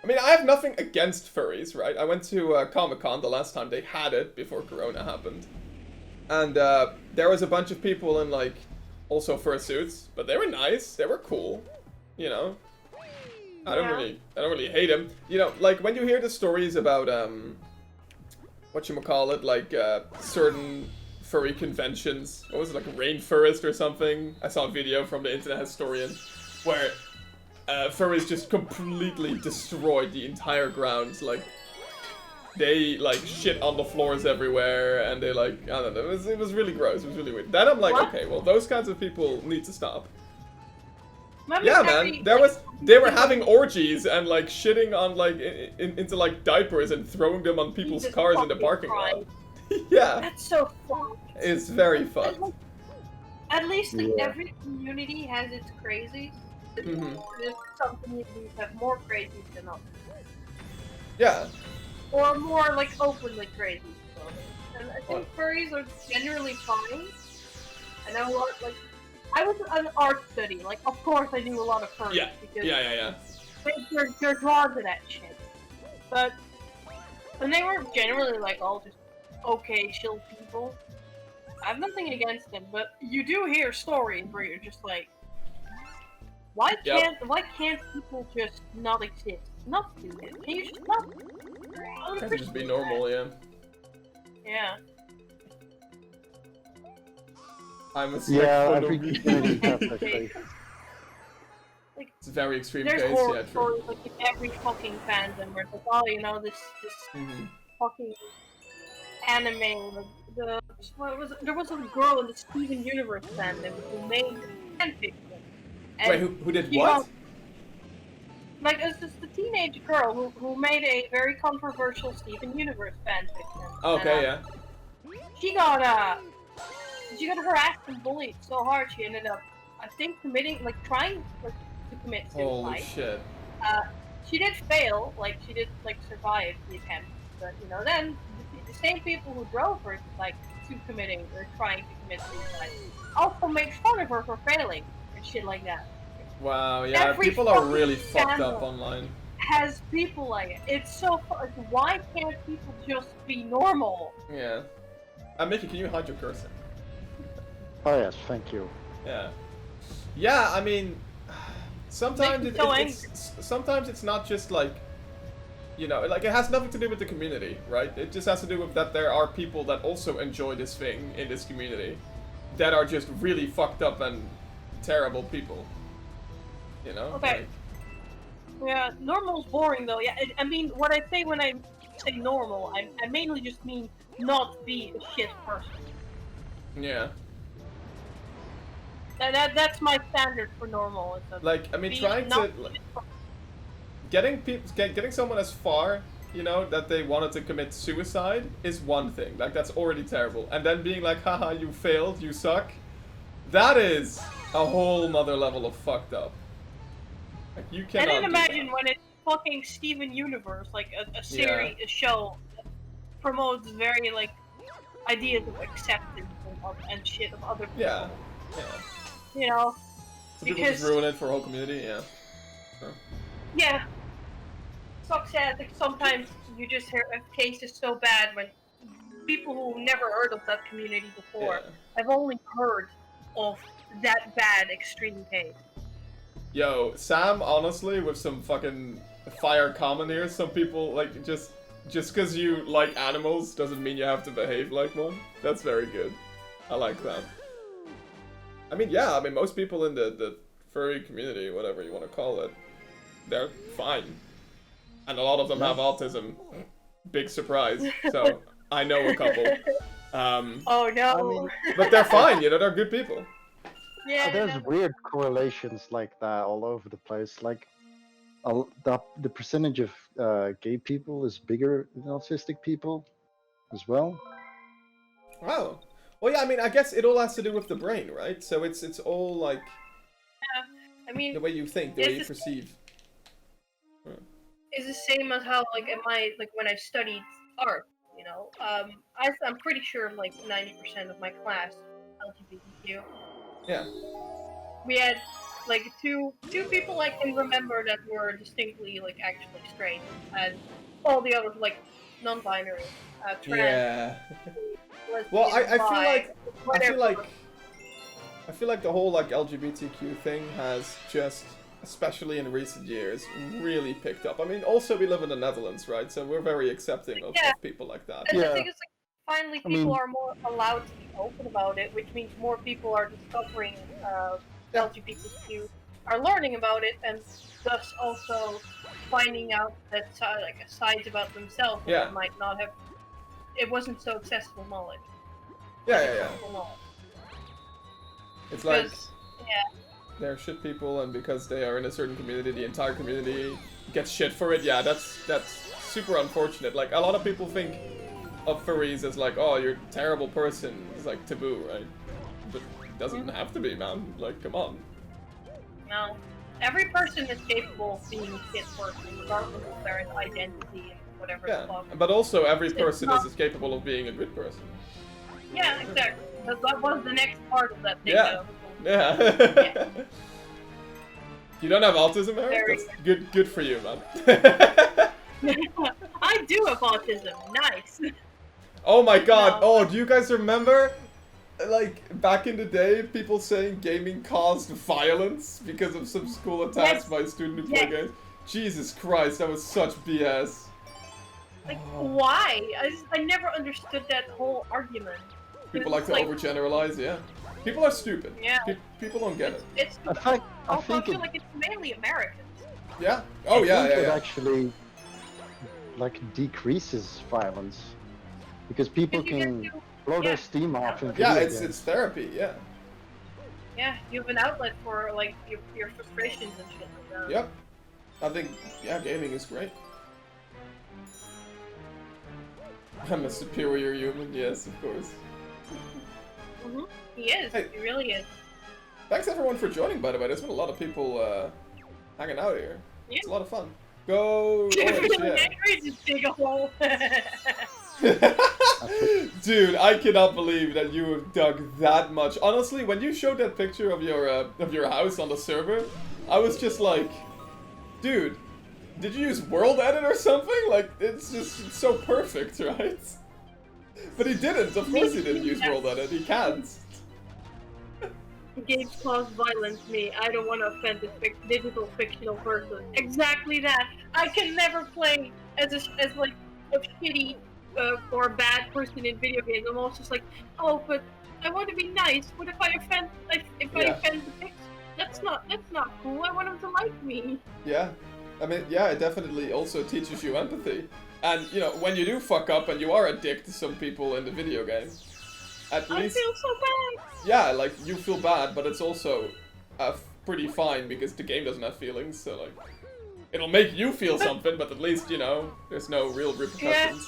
I mean, I have nothing against furries, right? I went to Comic-Con the last time they had it before Corona happened. And there was a bunch of people in, like, also fursuits, but they were nice, they were cool, you know? Yeah. I don't really hate them. You know, like, when you hear the stories about, whatchamacallit, like, certain furry conventions, what was it, like, Rainforest or something? I saw a video from the Internet Historian, where furries just completely destroyed the entire grounds. Like, they like shit on the floors everywhere, and they like I don't know. It was really gross. It was really weird. Then I'm like, What? okay, well those kinds of people need to stop. Maybe Yeah, man. every There like was they were having orgies and like shitting on like into like diapers and throwing them on people's Jesus cars in the fucking parking lot. Christ. Yeah, That's so fucked. it's very And, fucked. like, at least like Yeah. every community has its crazies. Hmm. There's some communities have more crazies than others, Yeah. or more like openly crazy. And I think What? furries are generally fine. I know a lot. Like, I was an art study. Like, of course, I knew a lot of furries Yeah. because Yeah. they're drawn to that shit. But and they were generally like all just okay, chill people. I have nothing against them, but you do hear stories where you're just like, Yep. why can't people just not exist? Not do it. Can you just not? I would Can't just be appreciate normal, yeah. that. Yeah. I'm a Yeah, for no every reason. community has their case. It's a very extreme There's case, horror yeah, true. stories like in every fucking fandom where it's like, oh, you know, this Hmm. fucking anime, like what was it? There was a girl in the Steven Universe fandom who made fanfiction. And Wait, who did she what? got- like it's just a teenage girl who made a very controversial Steven Universe fanfiction. Okay, And, yeah. she got harassed and bullied so hard she ended up, I think, trying like, to commit Holy suicide. shit. She did fail, like she did like survive the attempt, but you know then the same people who drove her like to committing or trying to commit suicide also made fun of her for failing and shit like that. Wow, yeah, Every people are fucking really fucked up scandal online. has people like it. It's so like, why can't people just be normal? Yeah. Mickey, can you hide your cursor? Oh yes, thank you. Yeah. Yeah, I mean, sometimes Makes me so sometimes it's not just like, you know, like it has nothing to do with the community, right? It just has to do with that there are people that also enjoy this thing in this community that are just really fucked up and terrible people. You know? Okay. Yeah, normal's boring though. Yeah, I mean, what I say when I say normal, I mainly just mean not be a shit person. Like, yeah. That's my standard for normal. It's a Like, I mean, be trying not to a like, shit person. getting someone as far, you know, that they wanted to commit suicide is one thing. Like, that's already terrible. And then being like, haha, you failed, you suck. That is a whole nother level of fucked up. Like, you And cannot then do imagine that. when it's fucking Steven Universe, like a series, a show that promotes very like ideas of acceptance and shit of other people. Yeah. Yeah. You know, So people just because ruin it for a whole community, yeah. yeah, sucks that like, sometimes you just hear cases so bad when people who never heard of that community before Yeah. have only heard of that bad extreme case. Yo, Sam, honestly, with some fucking fire common here, some people, like, just because you like animals doesn't mean you have to behave like one. That's very good. I like that. I mean, yeah, I mean, most people in the furry community, whatever you want to call it, they're fine. And a lot of them have autism. Big surprise. So, I know a couple. Oh no! I mean, But they're fine, you know, they're good people. yeah, there's no. weird correlations like that all over the place. Like the percentage of gay people is bigger than autistic people as well. Wow. Well, yeah, I mean, I guess it all has to do with the brain, right? So it's all, like, I mean, the way you think, the way you it's perceive. the same as how like when I studied art. You know, I'm pretty sure like 90% of my class LGBTQ. Yeah. We had like two people I can remember that were distinctly like actually straight, and all the others like non-binary, trans, Yeah. lesbian, Well, I feel bi, like whatever. I feel like the whole like LGBTQ thing has just, especially in recent years, really picked up. I mean, also we live in the Netherlands, right? So we're very accepting of people like that. And the Yeah. thing is, like, finally people are more allowed to be open about it, which means more people are discovering LGBTQ, are learning about it, and thus also finding out that like sides about themselves that they might not have. It wasn't so accessible knowledge. Yeah. It's like yeah. they're shit people, and because they are in a certain community, the entire community gets shit for it. Yeah, that's super unfortunate. Like, a lot of people think of furries as like, oh, you're a terrible person. It's like taboo, right? But it doesn't have to be, man. Like, come on. No. Every person is capable of being a shit person, regardless of their identity and whatever the fuck. But also every person is as capable of being a good person. Yeah, exactly. That was the next part of that thing, Yeah. though. Yeah. You don't have autism, Eric? That's good for you, man. I do have autism. Nice. Oh my god. No. Oh, do you guys remember, like, back in the day, people saying gaming caused violence because of some school attacks by a student who played games? Jesus Christ, that was such BS. Like, why? I never understood that whole argument. People like to overgeneralize, yeah. People are stupid. Yeah. People don't get it. It's I feel like it's mainly Americans. Yeah. Oh, yeah. It actually, like, decreases violence. Because people can blow their steam off in video games. It's therapy, yeah. Yeah, you have an outlet for, like, your frustrations and shit like that. Yep. I think, gaming is great. I'm a superior human, yes, of course. He is. He really is. Thanks everyone for joining, by the way. There's been a lot of people hanging out here. Yeah. It's a lot of fun. Go! Just dig a hole. Dude, I cannot believe that you have dug that much. Honestly, when you showed that picture of your house on the server, I was just like, dude, did you use World Edit or something? Like, it's just so perfect, right? But he didn't. Of course he didn't use World Edit. He can't. Games cause violence. Me. I don't want to offend this digital fictional person. Exactly that. I can never play as like a shitty or bad person in video games. I'm always just like, oh, but I want to be nice. What if I offend? I offend the pics? That's not cool. I want them to like me. Yeah. I mean, yeah, it definitely also teaches you empathy. And, you know, when you do fuck up and you are a dick to some people in the video game, at least... I feel so bad! Yeah, like, you feel bad, but it's also pretty fine because the game doesn't have feelings, so, like... It'll make you feel something, but at least, you know, there's no real repercussions.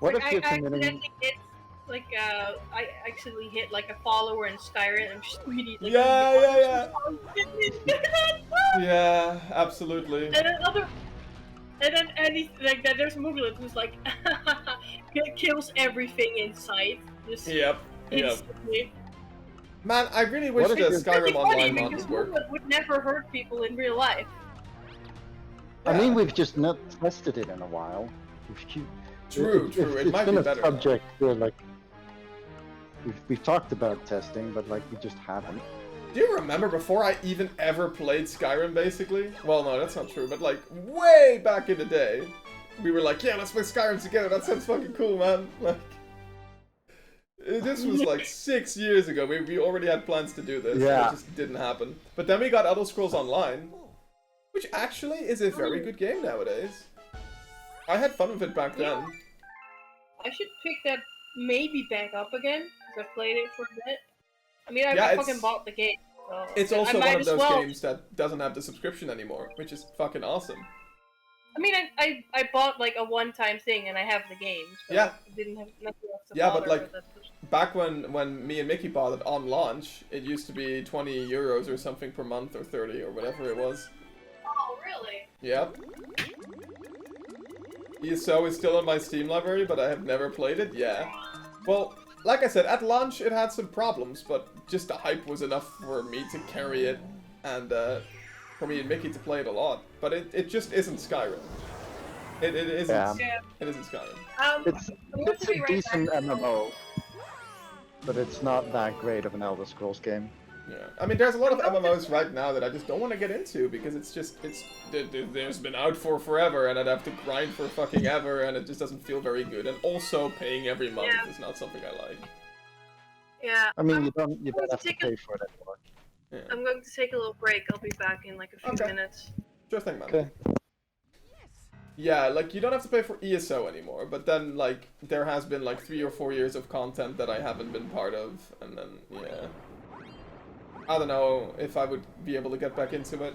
What if you're committing... I actually hit like a follower in Skyrim and just tweeted like Yeah, absolutely. And then like that there's a movie that was like it kills everything in sight. Just instantly. Man, I really wish the Skyrim Online mod would work. It would never hurt people in real life. I mean, we've just not tested it in a while. True. It might be better. It's been a subject where, like, we've talked about testing, but, like, we just haven't. Do you remember before I even ever played Skyrim, basically? Well, no, that's not true, but, like, way back in the day, we were like, yeah, let's play Skyrim together, that sounds fucking cool, man. Like, this was, like, 6 years ago. We already had plans to do this, yeah. It just didn't happen. But then we got Elder Scrolls Online, which actually is a very good game nowadays. I had fun with it back then. I should pick that maybe back up again, because I played it for a bit. I mean, I fucking bought the game. So it's also one of those games that doesn't have the subscription anymore, which is fucking awesome. I mean, I bought like a one-time thing and I have the game. So yeah. I didn't have nothing else to but like, back when me and Mickey bought it on launch, it used to be 20 euros or something per month, or 30, or whatever it was. Oh, really? Yep. ESO is still in my Steam library, but I have never played it, yeah. Well, like I said, at launch it had some problems, but just the hype was enough for me to carry it and for me and Mickey to play it a lot. But it just isn't Skyrim. It isn't. Yeah. Yeah. It isn't Skyrim. It's I'm going it's to a be right decent back. MMO, but it's not that great of an Elder Scrolls game. Yeah, I mean, there's a lot of MMOs right now that I just don't want to get into because there's been out for forever, and I'd have to grind for fucking ever, and it just doesn't feel very good. And also, paying every month Yeah. is not something I like. Yeah. I mean, I'm you don't going have to to take pay for it anymore. Yeah. I'm going to take a little break. I'll be back in like a few Okay. minutes. Sure thing, man. Okay. Yeah, like, you don't have to pay for ESO anymore, but then, like, there has been, like, 3 or 4 years of content that I haven't been part of, and then, yeah. I don't know if I would be able to get back into it.